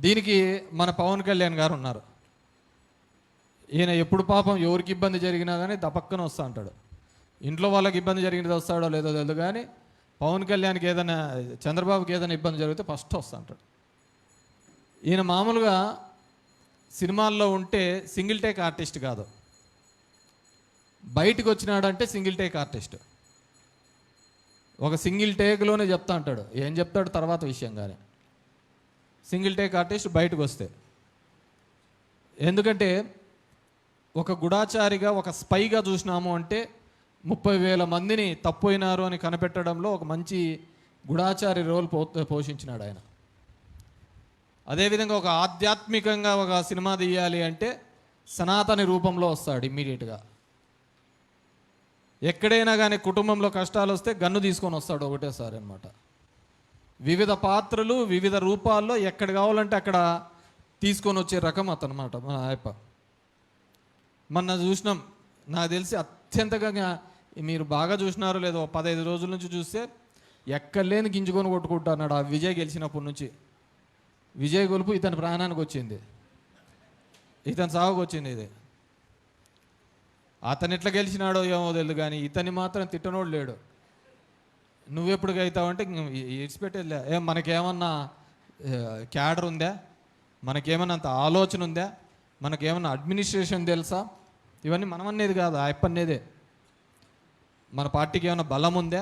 దీనికి మన పవన్ కళ్యాణ్ గారు ఉన్నారు. ఈయన ఎప్పుడు పాపం ఎవరికి ఇబ్బంది జరిగినా కానీ దపక్కన వస్తూ ఉంటాడు. ఇంట్లో వాళ్ళకి ఇబ్బంది జరిగినది వస్తాడో లేదో తెలియదు, కానీ పవన్ కళ్యాణ్కి ఏదైనా, చంద్రబాబుకి ఏదైనా ఇబ్బంది జరిగితే ఫస్ట్ వస్తూ ఉంటాడు. ఈయన మామూలుగా సినిమాల్లో ఉంటే సింగిల్ టేక్ ఆర్టిస్ట్ కాదు, బయటకు వచ్చినాడంటే సింగిల్ టేక్ ఆర్టిస్ట్. ఒక సింగిల్ టేక్లోనే చెప్తా ఉంటాడు, ఏం చెప్తాడు తర్వాత విషయం కానీ. సింగిల్ టేక్ ఆర్టిస్ట్ బయటకు వస్తే, ఎందుకంటే ఒక గుడాచారిగా, ఒక స్పైగా చూసినాము అంటే 30,000 మందిని తప్పోయినారు అని కనిపెట్టడంలో ఒక మంచి గుడాచారి రోల్ పోషించినాడు ఆయన. అదేవిధంగా ఒక ఆధ్యాత్మికంగా ఒక సినిమా తీయాలి అంటే సనాతని రూపంలో వస్తాడు ఇమ్మీడియట్గా. ఎక్కడైనా కానీ కుటుంబంలో కష్టాలు వస్తే గన్ను తీసుకొని వస్తాడు ఒకటేసారి అనమాట. వివిధ పాత్రలు వివిధ రూపాల్లో ఎక్కడ కావాలంటే అక్కడ తీసుకొని వచ్చే రకం అతనమాట మన ఆయప్ప. మొన్న చూసినాం, నాకు తెలిసి అత్యంతగా మీరు బాగా చూసినారో లేదో, 15 రోజుల నుంచి చూస్తే ఎక్కడలేని గింజుకొని కొట్టుకుంటున్నాడు. ఆ విజయ్ గెలిచినప్పటి నుంచి విజయ్ గొలుపు ఇతని ప్రాణానికి వచ్చింది, ఇతని సాగుకు వచ్చింది. ఇది అతను ఎట్లా గెలిచినాడో ఏమో తెలియదు, కానీ ఇతన్ని మాత్రం తిట్టనోడు లేడు. నువ్వెప్పుడు అవుతావంటే ఇడిచిపెట్టేది. మనకేమన్నా క్యాడర్ ఉందా, మనకేమన్నా అంత ఆలోచన ఉందా, మనకేమన్నా అడ్మినిస్ట్రేషన్ తెలుసా? ఇవన్నీ మనం అనేది కాదు, ఆయప్ప అనేదే. మన పార్టీకి ఏమైనా బలం ఉందా?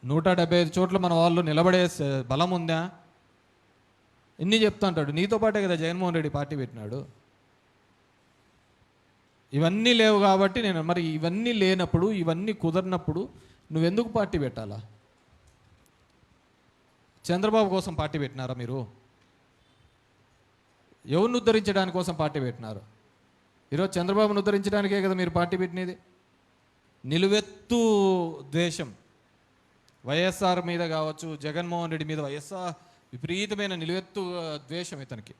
175 చోట్ల మన వాళ్ళు నిలబడే బలం ఉందా? ఇన్ని చెప్తా అంటాడు. నీతో పాటే కదా జగన్మోహన్ రెడ్డి పార్టీ పెట్టినాడు. ఇవన్నీ లేవు కాబట్టి నేను, మరి ఇవన్నీ లేనప్పుడు, ఇవన్నీ కుదరినప్పుడు నువ్వెందుకు పార్టీ పెట్టాలా? చంద్రబాబు కోసం పార్టీ పెట్టినారా మీరు? ఎవరిని ఉద్ధరించడానికి కోసం పార్టీ పెట్టినారు? ఈరోజు చంద్రబాబును ఉద్ధరించడానికే కదా మీరు పార్టీ పెట్టినది. నిలువెత్తు ద్వేషం వైఎస్ఆర్ మీద కావచ్చు, జగన్మోహన్ రెడ్డి మీద వైఎస్ఆర్ విపరీతమైన నిలువెత్తు ద్వేషం ఇతనికి.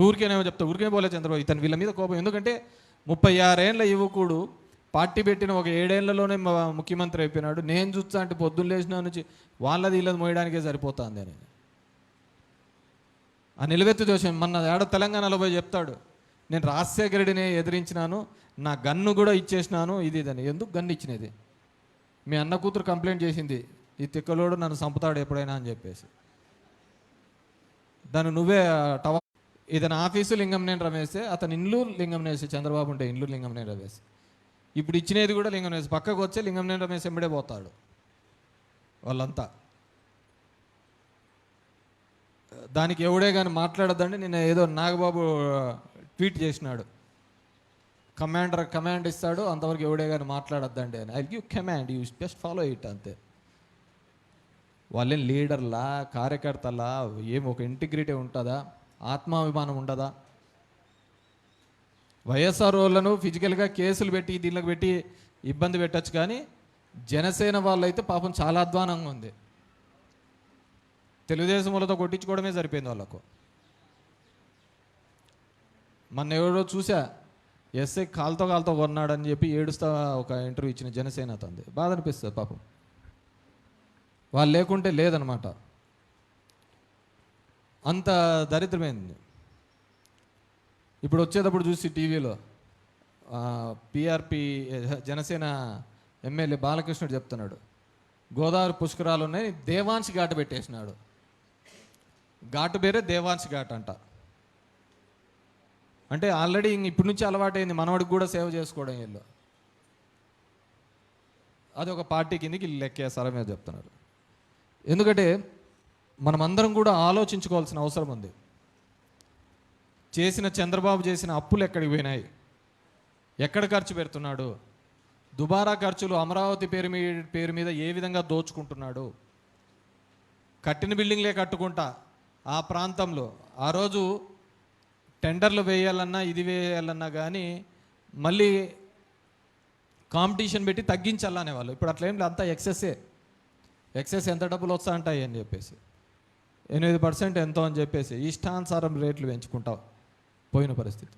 ఊరికేనేమో చెప్తా, ఊరికే పోలే చంద్రబాబు, ఇతను వీళ్ళ మీద కోపం. ఎందుకంటే 36 ఏళ్ళ యువకుడు పార్టీ పెట్టిన ఒక 7 ఏళ్లలోనే ముఖ్యమంత్రి అయిపోయినాడు. నేను చూస్తా అంటే పొద్దున్న లేచిన నుంచి వాళ్ళది వీళ్ళది మోయడానికే సరిపోతుంది అని ఆ నిలువెత్తు ద్వేషం. మొన్న ఏడో తెలంగాణలో పోయి చెప్తాడు, నేను రాజశేఖర రెడ్డిని ఎదిరించినాను, నా గన్ను కూడా ఇచ్చేసినాను, ఇది ఇదని. ఎందుకు గన్ను ఇచ్చినది? మీ అన్న కూతురు కంప్లైంట్ చేసింది, ఈ తిక్కలోడు నన్ను చంపుతాడు ఎప్పుడైనా అని చెప్పేసి. దాన్ని నువ్వే ఇతని ఆఫీసు లింగంనేని రమేష్, అతని ఇల్లు లింగంనేని చంద్రబాబు ఉంటే ఇల్లు లింగంనేని రమేష్. ఇప్పుడు ఇచ్చినది కూడా లింగంనేని. పక్కకు వచ్చే లింగంనేని రమేష్ ఎంబడే పోతాడు వాళ్ళంతా. దానికి ఎవడే కానీ మాట్లాడద్దండి. నేను ఏదో నాగబాబు ట్వీట్ చేసినాడు, కమాండ్ ఇస్తాడు, అంతవరకు ఎవడే కానీ మాట్లాడద్దండి అని. I give command, you just follow it, అంతే. వాళ్ళేం లీడర్లా, కార్యకర్తలా, ఏం ఒక ఇంటిగ్రిటీ ఉంటుందా, ఆత్మాభిమానం ఉండదా? వైఎస్ఆర్ వాళ్ళను ఫిజికల్గా కేసులు పెట్టి దీనికి పెట్టి ఇబ్బంది పెట్టచ్చు, కానీ జనసేన వాళ్ళు అయితే పాపం చాలా అధ్వానంగా ఉంది. తెలుగుదేశం వాళ్ళతో కొట్టించుకోవడమే సరిపోయింది వాళ్ళకు. మొన్న ఎవరో చూసా, ఎస్ఐ కాలుతో కొన్నాడని చెప్పి ఏడుస్తా ఒక ఇంటర్వ్యూ ఇచ్చిన జనసేన తంది. బాధ అనిపిస్తుంది పాపం. వాళ్ళు లేకుంటే లేదనమాట, అంత దరిద్రమైంది. ఇప్పుడు వచ్చేటప్పుడు చూసి టీవీలో పిఆర్పి జనసేన ఎమ్మెల్యే బాలకృష్ణుడు చెప్తున్నాడు, గోదావరి పుష్కరాలు ఉన్నాయి, దేవాంశ్ ఘాట్ పెట్టేసినాడు. ఘాటు పేరే దేవాంశ్ ఘాట్ అంట. అంటే ఆల్రెడీ ఇప్పటి నుంచి అలవాటైంది మనవాడికి కూడా సేవ చేసుకోవడం. వీళ్ళు అది ఒక పార్టీ కిందకి లెక్కేస్తారని మీరు చెప్తున్నారు. ఎందుకంటే మనమందరం కూడా ఆలోచించుకోవాల్సిన అవసరం ఉంది. చంద్రబాబు చేసిన అప్పులు ఎక్కడికి పోయినాయి, ఎక్కడ ఖర్చు పెడుతున్నాడు, దుబారా ఖర్చులు అమరావతి పేరు మీద ఏ విధంగా దోచుకుంటున్నాడు. కట్టిన బిల్డింగ్లే కట్టుకుంటా ఆ ప్రాంతంలో ఆ రోజు టెండర్లు వేయాలన్నా ఇది వేయాలన్నా కానీ మళ్ళీ కాంపిటీషన్ పెట్టి తగ్గించాలనే వాళ్ళు. ఇప్పుడు అట్లా ఏం లేదు, అంతా ఎక్సెస్ ఎంత డబ్బులు వస్తా ఉంటాయి అని చెప్పేసి 8% ఎంతో అని చెప్పేసి ఇష్టానుసారం రేట్లు పెంచుకుంటావు పోయిన పరిస్థితి.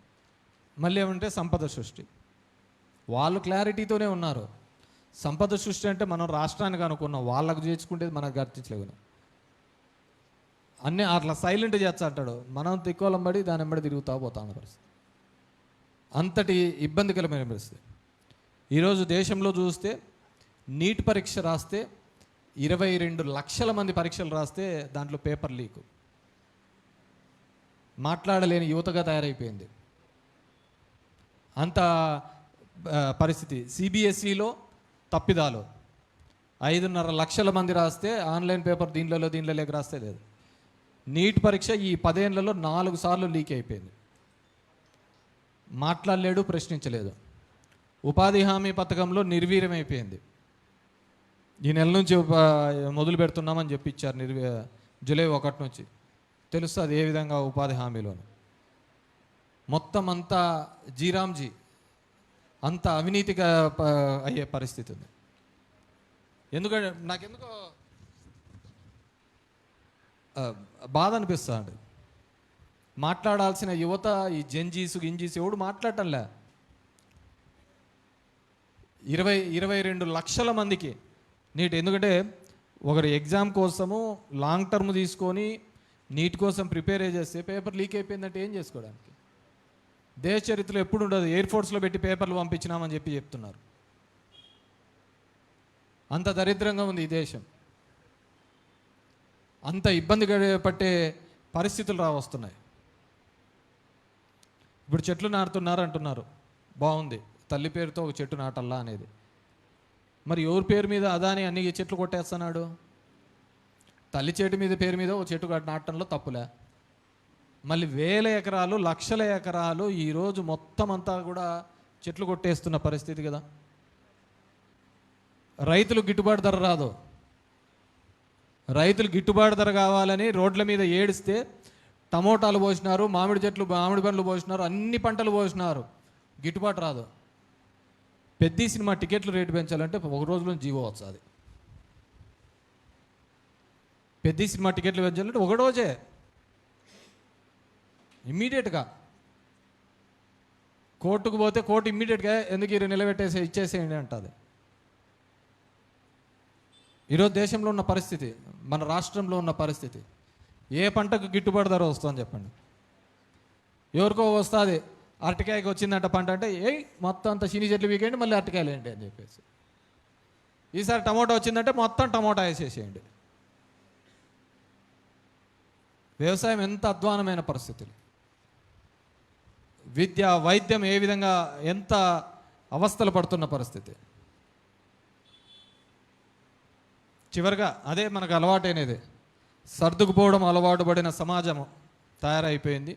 మళ్ళీ ఏమంటే సంపద సృష్టి, వాళ్ళు క్లారిటీతోనే ఉన్నారు. సంపద సృష్టి అంటే మనం రాష్ట్రానికి అనుకున్నాం, వాళ్ళకు చేసుకుంటే మనకు గుర్తించలేవు. అన్నీ అట్లా సైలెంట్ చేస్తా అంటాడు, మనం తిక్కోలం పడి దాని వెంబడి తిరుగుతా పోతాం పరిస్థితి. అంతటి ఇబ్బందికరమైన పరిస్థితి. ఈరోజు దేశంలో చూస్తే నీట్ పరీక్ష రాస్తే 22 లక్షల మంది పరీక్షలు రాస్తే దాంట్లో పేపర్ లీకు. మాట్లాడలేని యువతగా తయారైపోయింది అంత పరిస్థితి. సిబిఎస్ఈలో తప్పిదాలు 5.5 లక్షల మంది రాస్తే ఆన్లైన్ పేపర్ దీనిలో లేక రాస్తే లేదు. నీట్ పరీక్ష ఈ 10 ఏళ్లలో 4 సార్లు లీక్ అయిపోయింది. మాట్లాడలేడు, ప్రశ్నించలేదు. ఉపాధి హామీ పథకంలో నిర్వీర్యమైపోయింది. ఈ నెల నుంచి మొదలు పెడుతున్నామని చెప్పి ఇచ్చారు, జూలై 1 నుంచి తెలుస్తుంది ఏ విధంగా ఉపాధి హామీలోను. మొత్తం అంతా జీరాంజీ, అంత అవినీతిగా అయ్యే పరిస్థితి ఉంది. ఎందుకంటే నాకెందుకో బాధ అనిపిస్తుంది. మాట్లాడాల్సిన యువత ఈ గింజీస్ ఎవడు మాట్లాడటంలే. 22 లక్షల మందికి నీట్. ఎందుకంటే ఒకరు ఎగ్జామ్ కోసము లాంగ్ టర్మ్ తీసుకొని నీట్ కోసం ప్రిపేర్ చేస్తే పేపర్ లీక్ అయిపోయిందంటే ఏం చేసుకోవడానికి? దేశ చరిత్రలో ఎప్పుడు ఉండదు. ఎయిర్ ఫోర్స్లో పెట్టి పేపర్లు పంపించినామని చెప్పి చెప్తున్నారు. అంత దరిద్రంగా ఉంది ఈ దేశం. అంత ఇబ్బంది పట్టే పరిస్థితులు వస్తున్నాయి. ఇప్పుడు చెట్లు నాటుతున్నారు అంటున్నారు, బాగుంది, తల్లి పేరుతో ఒక చెట్టు నాటల్లా అనేది. మరి ఎవరి పేరు మీద అదాని అన్ని చెట్లు కొట్టేస్తున్నాడు? తల్లి చెట్టు మీద పేరు మీద ఒక చెట్టు నాటడంలో తప్పులే. మళ్ళీ వేల ఎకరాలు, లక్షల ఎకరాలు ఈరోజు మొత్తం అంతా కూడా చెట్లు కొట్టేస్తున్న పరిస్థితి కదా. రైతులు గిట్టుబాటు ధర రాదు. రైతులు గిట్టుబాటు ధర కావాలని రోడ్ల మీద ఏడిస్తే టమోటాలు పోసినారు, మామిడి పండ్లు పోసినారు, అన్ని పంటలు పోసినారు, గిట్టుబాటు రాదు. పెద్ద సినిమా టికెట్లు రేటు పెంచాలంటే ఒక రోజులో జీవో వస్తుంది. పెద్ద సినిమా టికెట్లు పెంచాలంటే ఒక రోజే, ఇమ్మీడియట్గా కోర్టుకు పోతే కోర్టు ఇమ్మీడియట్గా ఎందుకు ఇది నిలబెట్టేసి ఇచ్చేసేయండి అంటుంది. ఈరోజు దేశంలో ఉన్న పరిస్థితి, మన రాష్ట్రంలో ఉన్న పరిస్థితి, ఏ పంటకు గిట్టుబాటు ధర వస్తుందని చెప్పండి? ఎవరికో వస్తుంది, అరటికాయకి వచ్చిందంట పంట అంటే మొత్తం అంత చిన్ని చెట్లు వీకేయండి, మళ్ళీ అరటికాయలు ఏంటి అని చెప్పేసి. ఈసారి టమోటా వచ్చిందంటే మొత్తం టమోటా వేసేసేయండి. వ్యవసాయం ఎంత అధ్వానమైన పరిస్థితులు, విద్య వైద్యం ఏ విధంగా ఎంత అవస్థలు పడుతున్న పరిస్థితి. చివరిగా అదే మనకు అలవాటైనది, సర్దుకుపోవడం అలవాటు పడిన సమాజం తయారైపోయింది.